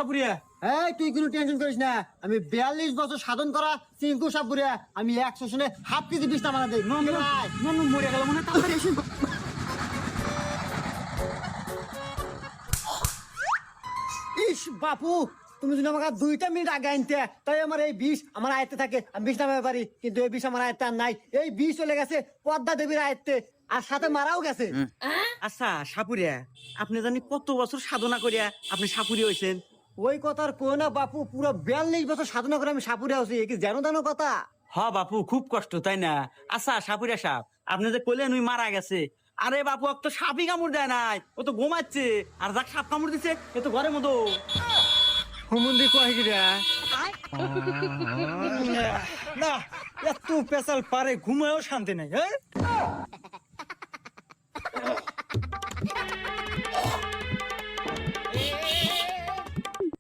সাপুরিয়া। এই তুই কোনো টেনশন করিস না, আমি 42 বছর সাধন করা চিঙ্কু সাপুরিয়া, আমি 100 শুনে হাফ কেজি বিষ নামানা দেই। মরে গেল মনে হয়, তাড়াতাড়ি এসে। ইস বাপু, তুমি যদি আমাকে 2টা মিনিট আগে আনতে, তাই আমার এই বিষ আমার আয়ত্তে থাকে, আমি বিষ নামাতে পারি। কিন্তু এই বিষ আমার আয়ত্তে আর নাই। এই বিষ চলে গেছে পদ্মা দেবীর আয়ত্তে, আর সাথে মারাও গেছে। আচ্ছা সাপুরিয়া, আপনি জানি কত বছর সাধনা করিয়া আপনি সাপুরি হইছেন? ওই কথার কো না বাপু, পুরো 42 বছর সাধনা করে আমি সাপুরিয়া হচ্ছি, কি জানো জানো কথা? হ বাপু, খুব কষ্ট তাই না? আচ্ছা সাপুরিয়া সাপ, আপনি যে কইলেন ওই মারা গেছে, আরে বাপু ও তো সাপই কামড় দেয় নাই, ও তো ঘুমাচ্ছে। আর যাক সাপ কামড় দিছে এ তো ঘরের মতো। হুমুন্দি কয় গিরা না, এত পেশাল পারে ঘুমায়ও শান্তি নাই।